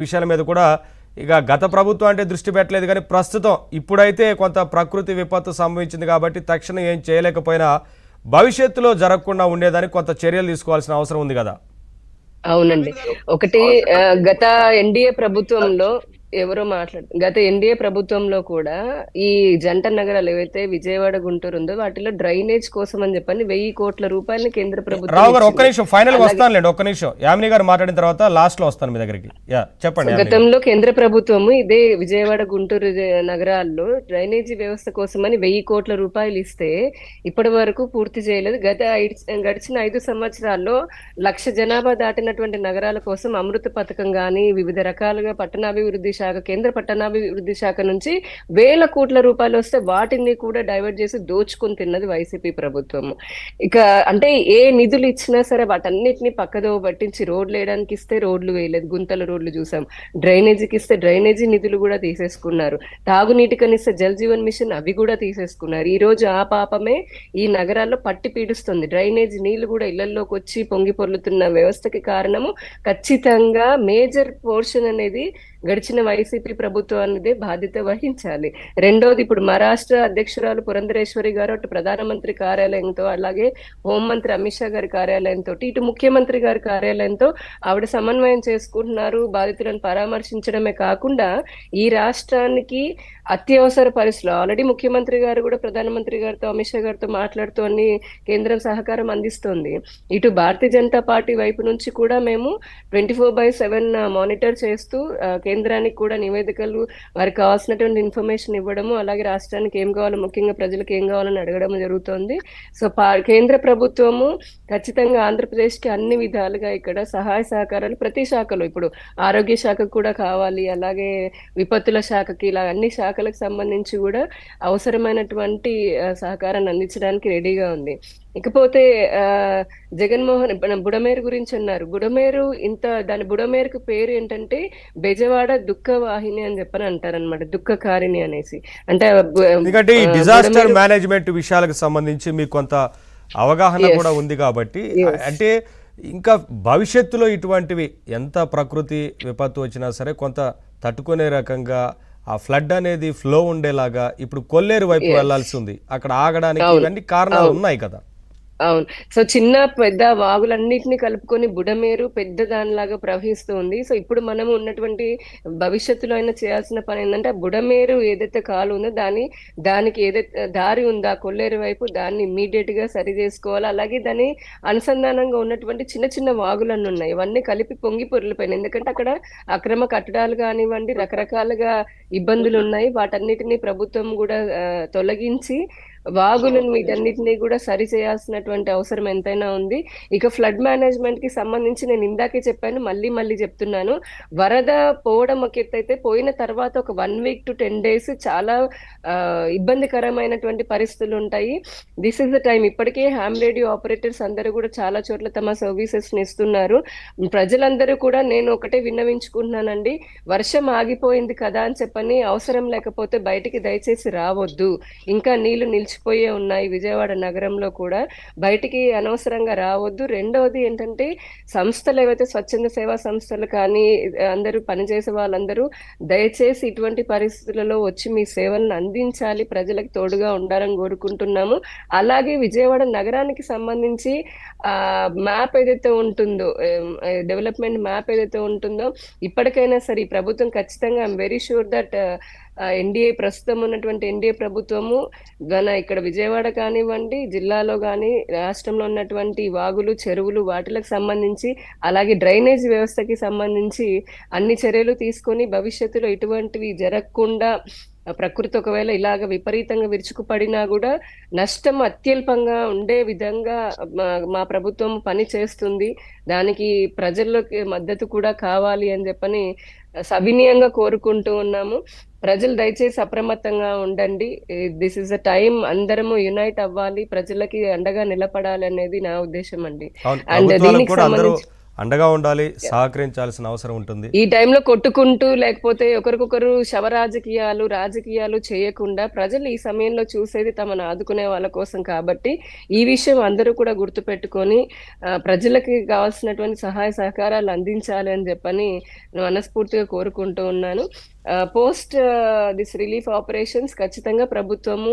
విషయాల మీద కూడా ఇక గత ప్రభుత్వం అంటే దృష్టి పెట్టలేదు కానీ ప్రస్తుతం ఇప్పుడైతే కొంత ప్రకృతి విపత్తు సంభవించింది కాబట్టి తక్షణం ఏం చేయలేకపోయినా భవిష్యత్తులో జరగకుండా ఉండేదానికి కొంత చర్యలు తీసుకోవాల్సిన అవసరం ఉంది కదా. అవునండి. ఒకటి గత ఎన్డీఏ ప్రభుత్వంలో గత ఎన్డీఏ ప్రభుత్వంలో కూడా ఈ జంట నగరాలు ఏవైతే విజయవాడ గుంటూరు ఉందో వాటిలో డ్రైనేజ్ కోసం అని చెప్పని 1000 కోట్ల రూపాయలని కేంద్ర ప్రభుత్వం రావు గారు ఒక్క నిమిషం ఫైనల్ వస్తానులేండి, ఒక్క నిమిషం యామిని గారు మాట్లాడిన తర్వాత లాస్ట్ లో వస్తాను మీ దగ్గరికి. చెప్పండి. గతంలో కేంద్ర ప్రభుత్వము ఇదే విజయవాడ గుంటూరు నగరాల్లో డ్రైనేజీ వ్యవస్థ కోసమని 1000 కోట్ల రూపాయలు ఇస్తే ఇప్పటి వరకు పూర్తి చేయలేదు. గడిచిన 5 సంవత్సరాల్లో 1,00,000 జనాభా దాటినటువంటి నగరాల కోసం అమృత పథకం గాని వివిధ రకాలుగా పట్టణాభివృద్ధి శాఖ కేంద్ర పట్టణాభివృద్ధి శాఖ నుంచి 1000 కోట్ల రూపాయలు వస్తే వాటిని కూడా డైవర్ట్ చేసి దోచుకుని తిన్నది వైసీపీ ప్రభుత్వము. ఇక అంటే ఏ నిధులు ఇచ్చినా సరే వాటన్నిటిని పక్కదోవ పట్టించి రోడ్లు వేయడానికి ఇస్తే రోడ్లు వేయలేదు, గుంతల రోడ్లు చూసాం. డ్రైనేజీకి ఇస్తే డ్రైనేజీ నిధులు కూడా తీసేసుకున్నారు. తాగునీటి కనిస్తే జల్ జీవన్ మిషన్ అవి కూడా తీసేసుకున్నారు. ఈ రోజు ఆ పాపమే ఈ నగరాల్లో పట్టి పీడిస్తుంది. డ్రైనేజీ నీళ్లు కూడా ఇళ్లలోకి వచ్చి పొంగి పొర్లుతున్న వ్యవస్థకి కారణము ఖచ్చితంగా మేజర్ పోర్షన్ అనేది గడిచిన వైసీపీ ప్రభుత్వం అనేది బాధ్యత వహించాలి. రెండోది, ఇప్పుడు మహారాష్ట్ర అధ్యక్షురాలు పురంధరేశ్వరి గారు అటు ప్రధానమంత్రి కార్యాలయంతో అలాగే హోంమంత్రి అమిత్ షా గారి కార్యాలయంతో ఇటు ముఖ్యమంత్రి గారి కార్యాలయంతో ఆవిడ సమన్వయం చేసుకుంటున్నారు. బాధితులను పరామర్శించడమే కాకుండా ఈ రాష్ట్రానికి అత్యవసర పరిస్థితులు ఆల్రెడీ ముఖ్యమంత్రి గారు కూడా ప్రధానమంత్రి గారితో అమిత్ షా గారితో మాట్లాడుతూ అన్ని కేంద్రం సహకారం అందిస్తోంది. ఇటు భారతీయ జనతా పార్టీ వైపు నుంచి కూడా మేము 24/7 మానిటర్ చేస్తూ కేంద్రానికి కూడా నివేదికలు వారికి కావాల్సినటువంటి ఇన్ఫర్మేషన్ ఇవ్వడము, అలాగే రాష్ట్రానికి ఏం కావాలో ముఖ్యంగా ప్రజలకు ఏం కావాలని అడగడం జరుగుతోంది. సో కేంద్ర ప్రభుత్వము ఖచ్చితంగా ఆంధ్రప్రదేశ్ కి అన్ని విధాలుగా ఇక్కడ సహాయ సహకారాలు ప్రతి శాఖలో ఇప్పుడు ఆరోగ్య శాఖకు కూడా కావాలి, అలాగే విపత్తుల శాఖకి, ఇలా అన్ని శాఖలకు సంబంధించి కూడా అవసరమైనటువంటి సహకారాన్ని అందించడానికి రెడీగా ఉంది. ఇకపోతే జగన్మోహన్ బుడమేరు గురించి అన్నారు. బుడమేరు దాని బుడమేరుకు పేరు ఏంటంటే బెజవాడ దుఃఖ వాహిని అని చెప్పని అంటారనమాట, దుఃఖకారిణి అనేసి. అంటే డిజాస్టర్ మేనేజ్మెంట్ విషయాలకు సంబంధించి మీకు కొంత అవగాహన కూడా ఉంది కాబట్టి, అంటే ఇంకా భవిష్యత్తులో ఇటువంటివి ఎంత ప్రకృతి విపత్తు వచ్చినా సరే కొంత తట్టుకునే రకంగా ఆ ఫ్లడ్ అనేది ఫ్లో ఉండేలాగా ఇప్పుడు కొల్లేరు వైపు వెళ్లాల్సి ఉంది, అక్కడ ఆగడానికి ఇవన్నీ కారణాలు ఉన్నాయి కదా. అవును. సో చిన్న పెద్ద వాగులన్నిటిని కలుపుకొని బుడమేరు పెద్ద దానిలాగా ప్రవహిస్తూ ఉంది. సో ఇప్పుడు మనం ఉన్నటువంటి భవిష్యత్తులో అయినా చేయాల్సిన పని ఏంటంటే బుడమేరు ఏదైతే కాలు ఉందో దానికి ఏదైతే దారి ఉందో ఆ కొల్లేరు వైపు దాన్ని ఇమ్మీడియట్ గా సరి చేసుకోవాలి. అలాగే దాని అనుసంధానంగా ఉన్నటువంటి చిన్న చిన్న వాగులన్నీ ఉన్నాయి, ఇవన్నీ కలిపి పొంగి పొర్లిపోయినాయి. ఎందుకంటే అక్కడ అక్రమ కట్టడాలు కానివ్వండి రకరకాలుగా ఇబ్బందులు ఉన్నాయి. వాటన్నిటిని ప్రభుత్వం కూడా తొలగించి వాగులను వీటన్నిటినీ కూడా సరి చేయాల్సినటువంటి అవసరం ఎంతైనా ఉంది. ఇక ఫ్లడ్ మేనేజ్మెంట్ కి సంబంధించి నేను ఇందాకే చెప్పాను, మళ్ళీ చెప్తున్నాను. వరద పోవడం ఒక ఎత్తు అయితే పోయిన తర్వాత ఒక 1 week to 10 days చాలా ఇబ్బందికరమైనటువంటి పరిస్థితులు ఉంటాయి. This is the time. ఇప్పటికే హ్యామ్ రేడియో ఆపరేటర్స్ అందరూ కూడా చాలా చోట్ల తమ సర్వీసెస్ ని ఇస్తున్నారు. ప్రజలందరూ కూడా నేను ఒకటే విన్నవించుకుంటున్నానండి, వర్షం ఆగిపోయింది కదా అని చెప్పని అవసరం లేకపోతే బయటికి దయచేసి రావద్దు. ఇంకా నీళ్లు నిలిచిపోయే ఉన్నాయి విజయవాడ నగరంలో కూడా, బయటికి అనవసరంగా రావద్దు. రెండవది ఏంటంటే సంస్థలు ఏవైతే స్వచ్ఛంద సేవా సంస్థలు కానీ అందరూ పనిచేసే వాళ్ళందరూ దయచేసి ఇటువంటి పరిస్థితులలో వచ్చి మీ సేవలను అందించాలి, ప్రజలకు తోడుగా ఉండాలని కోరుకుంటున్నాము. అలాగే విజయవాడ నగరానికి సంబంధించి మ్యాప్ ఏదైతే ఉంటుందో, డెవలప్మెంట్ మ్యాప్ ఏదైతే ఉంటుందో ఇప్పటికైనా సరే ఈ ప్రభుత్వం ఖచ్చితంగా I'm very sure that NDA ప్రస్తుతం ఉన్నటువంటి ఎన్డీఏ ప్రభుత్వము ఇక్కడ విజయవాడ కానివ్వండి, జిల్లాలో కానీ రాష్ట్రంలో ఉన్నటువంటి వాగులు చెరువులు వాటిలకు సంబంధించి అలాగే డ్రైనేజ్ వ్యవస్థకి సంబంధించి అన్ని చర్యలు తీసుకొని భవిష్యత్తులో ఇటువంటివి జరగకుండా ప్రకృతి ఒకవేళ ఇలాగ విపరీతంగా విరుచుకుపడినా కూడా నష్టం అత్యల్పంగా ఉండే విధంగా మా ప్రభుత్వం పని చేస్తుంది. దానికి ప్రజల్లోకి మద్దతు కూడా కావాలి అని చెప్పని సవినీయంగా కోరుకుంటూ ఉన్నాము. ప్రజలు దయచేసి అప్రమత్తంగా ఉండండి. దిస్ ఇస్ అ టైం, అందరము యునైట్ అవ్వాలి, ప్రజలకి అండగా నిలబడాలి అనేది నా ఉద్దేశం అండి. అండ్ దీనికి సంబంధించి అండగా ఉండాలి, సహకరించాల్సిన అవసరం ఉంటుంది. ఈ టైంలో కొట్టుకుంటూ లేకపోతే ఒకరికొకరు శవ రాజకీయాలు చేయకుండా ప్రజలు ఈ సమయంలో చూసేది తమను ఆదుకునే వాళ్ళ కోసం కాబట్టి ఈ విషయం అందరూ కూడా గుర్తుపెట్టుకొని ప్రజలకి కావాల్సినటువంటి సహాయ సహకారాలు అందించాలి అని చెప్పని మనస్ఫూర్తిగా కోరుకుంటూ ఉన్నాను. పోస్ట్ దిస్ రిలీఫ్ ఆపరేషన్స్ ఖచ్చితంగా ప్రభుత్వము